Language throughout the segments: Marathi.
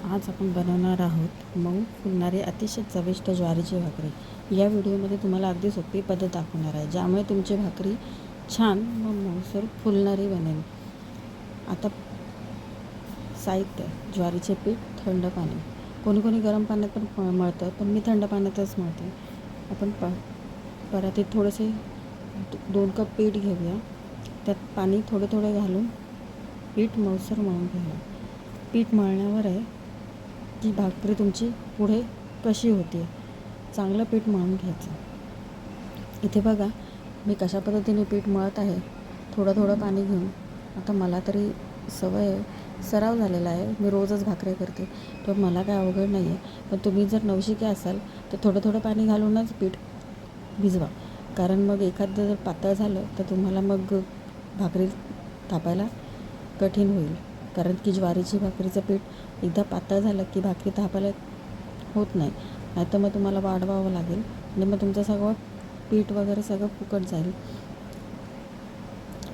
आज आपण बनवणार आहोत मऊ फुलणारी अतिशय चविष्ट ज्वारीची भाकरी। या व्हिडिओमध्ये तुम्हाला अगदी सोपी पद्धत दाखवणार आहे, ज्यामुळे तुमची भाकरी छान व मऊसर फुलणारी बनेल। आता साहित्य: ज्वारीचे पीठ, थंड पाणी। कोणी कोणी गरम पाण्यात पण मळतं, पण मी थंड पाण्यातच मळते। आपण परातीत थोडेसे 2 कप पीठ घेऊया। त्यात पाणी थोडे थोडे घालून पीठ मऊसर मळून घेऊया। पीठ मळण्यावर आहे की भाकरी तुमची पुढे कशी होते। चांगलं पीठ मळून घ्यायचं। इथे बघा मी कशा पद्धतीने पीठ मळत आहे, थोडं थोडं पाणी घेऊन। आता मला तरी सवय आहे, सराव झालेला आहे, मी रोजच भाकरी करते, तर मला काय अवघड नाही आहे। पण तुम्ही जर नवशिके असाल तर थोडं थोडं पाणी घालूनच पीठ भिजवा, कारण मग एखादं जर पातळ झालं तर तुम्हाला मग भाकरी थापायला कठीण होईल। कारण की ज्वारीची भाकरीचं पीठ एकदा पातळ झालं की भाकरी थापायला होत नाही, नाहीतर मग तुम्हाला वाढवावं लागेल आणि मग तुमचं सगळं पीठ वगैरे सगळं फुकट जाईल।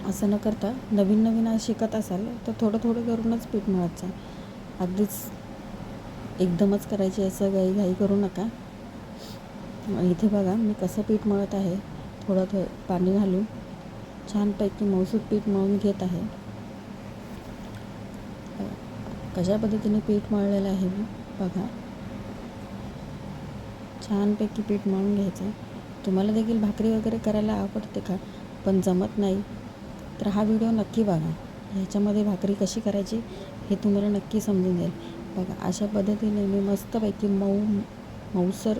असं न करता नवीन नवीन आज शिकत असाल तर थोडं थोडं करूनच पीठ मळायचं, अगदीच एकदमच करायची असं घाई करू नका। इथे बघा मी कसं पीठ मळत आहे, थोडं पाणी घालून छानपैकी मऊसूत पीठ मळून घेत आहे। कशा पद्धतीने पीठ मळलेलं आहे मी बघा, छानपैकी पीठ मळून घ्यायचं। तुम्हाला देखील भाकरी वगैरे करायला आवडते का, पण जमत नाही तर हा व्हिडिओ नक्की बघा। ह्याच्यामध्ये भाकरी कशी करायची हे तुम्हाला नक्की समजून जाईल। बघा अशा पद्धतीने मी मस्तपैकी मऊसर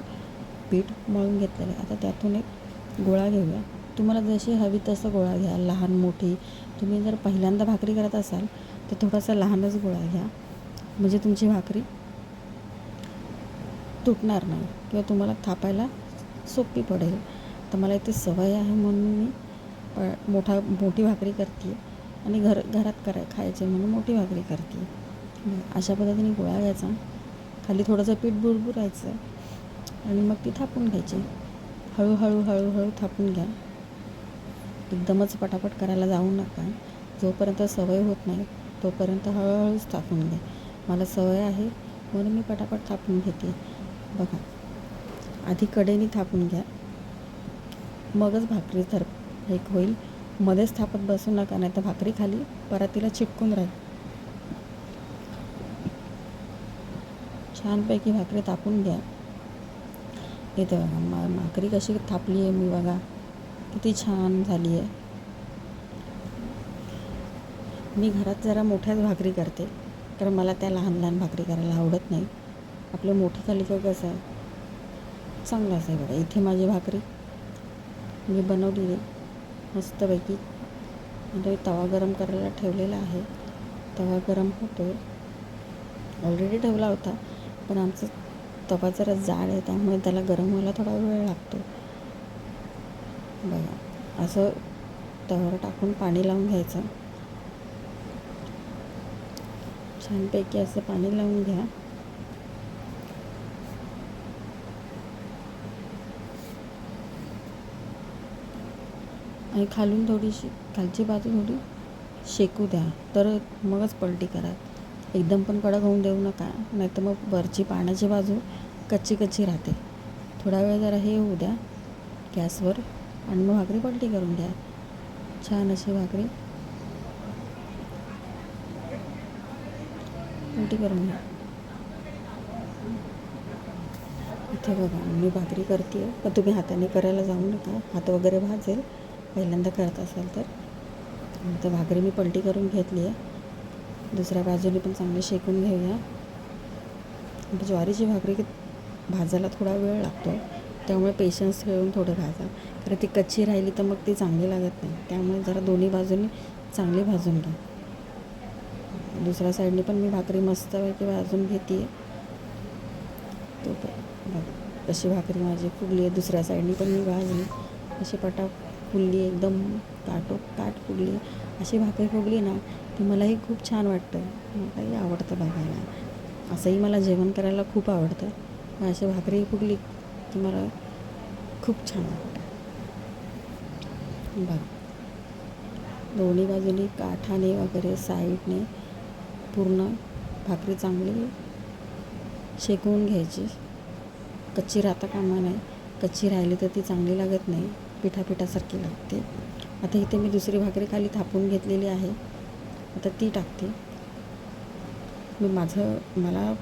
पीठ मळून घेतलेलं आहे। आता त्यातून एक गोळा घेऊया। तुम्हाला जशी हवी तसं गोळा घ्या, लहान मोठी। तुम्ही जर पहिल्यांदा भाकरी करत असाल तर थोडासा लहानच गोळा घ्या, म्हणजे तुमची भाकरी तुटणार नाही किंवा तुम्हाला थापायला सोपी पडेल। तर मला इथे सवय आहे म्हणून मी मोठी भाकरी करते आणि घरात खायचे म्हणून मोठी भाकरी करते। अशा पद्धतीने गोळा घ्यायचा, खाली थोडंसं पीठ बुरबुरायचं आणि मग ती थापून घ्यायची। हळूहळू हळूहळू थापून घ्या, एकदमच पटापट करायला जाऊ नका। जोपर्यंत सवय होत नाही तोपर्यंत हळूहळूच थापून घ्या। मला सवय आहे म्हणून मी पटापट थापून घेते। बघा आधी कडेने थापून घ्या, मगच भाकरी एक होईल। मध्येच थापत बसू नका, नाही तर भाकरी खाली परातीला चिटकून राहील। छानपैकी भाकरी थापून घ्या। इथे बघा भाकरी कशी थापली आहे मी, बघा किती छान झाली आहे। मी घरात जरा मोठ्याच भाकरी करते, कारण मला त्या लहान लहान भाकरी करायला आवडत नाही। आपलं मोठी खाली का कसं आहे चांगलं असं आहे। बघा इथे माझी भाकरी मी बनवली आहे मस्तपैकी। आता तवा गरम करायला ठेवलेला आहे, तवा गरम होतो आहे, ऑलरेडी ठेवला होता, पण आमचा तवा जरा जाड आहे त्यामुळे त्याला गरम व्हायला थोडा वेळ लागतो। बघा असं तव्यावर टाकून पाणी लावून घ्यायचं, छानपैकी असं पाणी लावून घ्या। आणि खालून खालची बाजू थोडी शेकू द्या, तर मगच पलटी करा। एकदम पण कडक होऊन देऊ नका, नाहीतर मग वरची पाण्याची बाजू कच्ची कच्ची राहते। थोडा वेळ जरा हे होऊ द्या गॅसवर आणि मग भाकरी पलटी करून घ्या। छान अशी भाकरी पलटी करून घ्या। इथे बघा मी भाकरी करते, पण तुम्ही हाताने करायला जाऊ नका, हात वगैरे भाजेल पहिल्यांदा करत असाल तर। तर भाकरी मी पलटी करून घेतली आहे, दुसऱ्या बाजूने पण चांगली शेकून घेऊया। ज्वारीची भाकरी भाजायला थोडा वेळ लागतो, त्यामुळे पेशन्स ठेवून थोडं भाजा, कारण ती कच्ची राहिली तर मग ती चांगली लागत नाही। त्यामुळे जरा दोन्ही बाजूनी चांगली भाजून घ्या। दुसऱ्या साईडने पण मी भाकरी मस्तपैकी भाजून घेते आहे। तो बघा कशी भाकरी माझी फुगली आहे, दुसऱ्या साईडने पण मी भाजली, अशी फुगली, एकदम काट फुगली। अशी भाकरी फुगली ना ती मलाही खूप छान वाटतं, मलाही आवडतं बघायला। असंही मला जेवण करायला खूप आवडतं, मग अशी भाकरी फुगली की मला खूप छान वाटतं। बघा दोन्ही बाजूनी काठाने वगैरे साईडने पूर्ण भाकरी चांगली शेकवून घ्यायची, कच्ची राहता कामा नये. कच्ची राहिली तर ती चांगली लागत नाही, पिठासारखी लागते. आता इथे मी दुसरी भाकरी खाली थापून घेतलेली आहे, आता ती टाकते. मला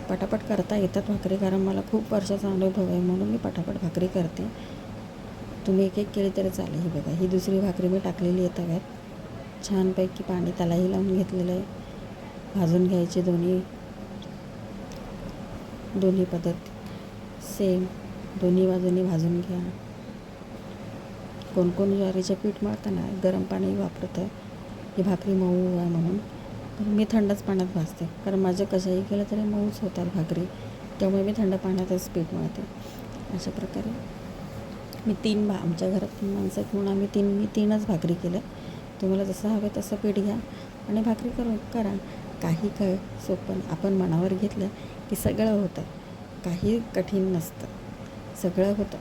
पटापट करता येतात भाकरी, कारण मला खूप वर्षाचा अनुभव आहे, म्हणून मी पटापट भाकरी करते. तुम्ही एक केली तरी चालेल. ही बघा, ही दुसरी भाकरी मी टाकलेली आहे तव्यात. छानपैकी पाणी त्यालाही लावून घेतलेलं आहे. भाजून घ्यायचे दोन्ही पद्धत सेम, दोन्ही बाजूनी भाजून घ्या. कोण ज्वारीचं पीठ मळताना गरम पाणी वापरतं, ही भाकरी मऊ आहे म्हणून. पण मी थंडच पाण्यात भाजते, कारण माझं कसंही केलं तरी मऊच होतात भाकरी, त्यामुळे मी थंड पाण्यातच पीठ मळते. अशा प्रकारे मी आमच्या घरात 3 माणसं म्हणून मी 3च भाकरी केल्या. तुम्हाला जसं हवं तसं पीठ घ्या आणि भाकरी करा. काही सोपं, आपण मनावर घेतलं की सगळं होतं, काही कठीण नसतं, सगळं होतं.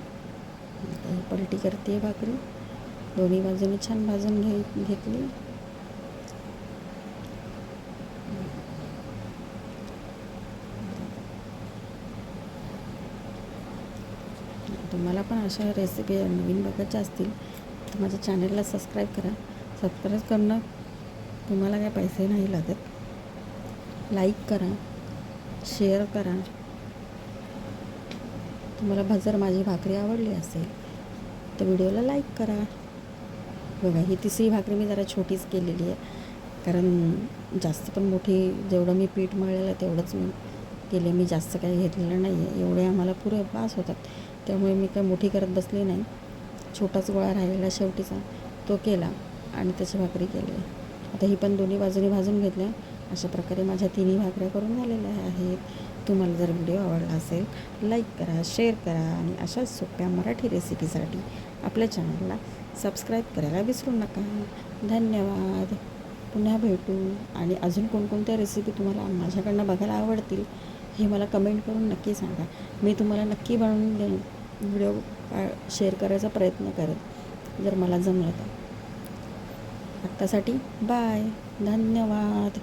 ही पलटी करते भाकरी, दोन्ही बाजूनी छान भाजून घेतली. तुम्हाला पण अशा रेसिपी नवीन बघायच्या असतील तर माझ्या चॅनलला सबस्क्राईब करा. सबस्क्राईब करणं तुम्हाला काय पैसे नाही लागत. लाईक करा, शेअर करा. तुम्हाला जर माझी भाकरी आवडली असेल तर व्हिडिओला लाईक करा. बघा, ही तिसरी भाकरी मी जरा छोटीच केलेली आहे, कारण जास्त पण मोठी, जेवढं मी पीठ मळलेलं तेवढंच मी केले. मी जास्त काही घेतलेलं नाही आहे, एवढे आम्हाला पुरे पास होतात, त्यामुळे मी काय मोठी करत बसली नाही. छोटाच गोळा राहिलेला शेवटीचा तो केला आणि त्याची भाकरी केली. आता ही पण दोन्ही बाजूनी भाजून घेतल्या. अशा प्रकारे माझ्या 3ही भाकऱ्या करून झालेल्या आहेत. तुम्हाला जर व्हिडिओ आवडला असेल लाईक करा, शेअर करा आणि अशाच सोप्या मराठी रेसिपीसाठी आपल्या चॅनलला सबस्क्राईब करायला विसरू नका. धन्यवाद. पुन्हा भेटू. आणि अजून कोणकोणत्या रेसिपी तुम्हाला माझ्याकडनं बघायला आवडतील हे मला कमेंट करून नक्की सांगा. मी तुम्हाला नक्की बनवून देईन, व्हिडिओ शेअर करायचा प्रयत्न करेन जर मला जमलं तर. आत्तासाठी बाय, धन्यवाद.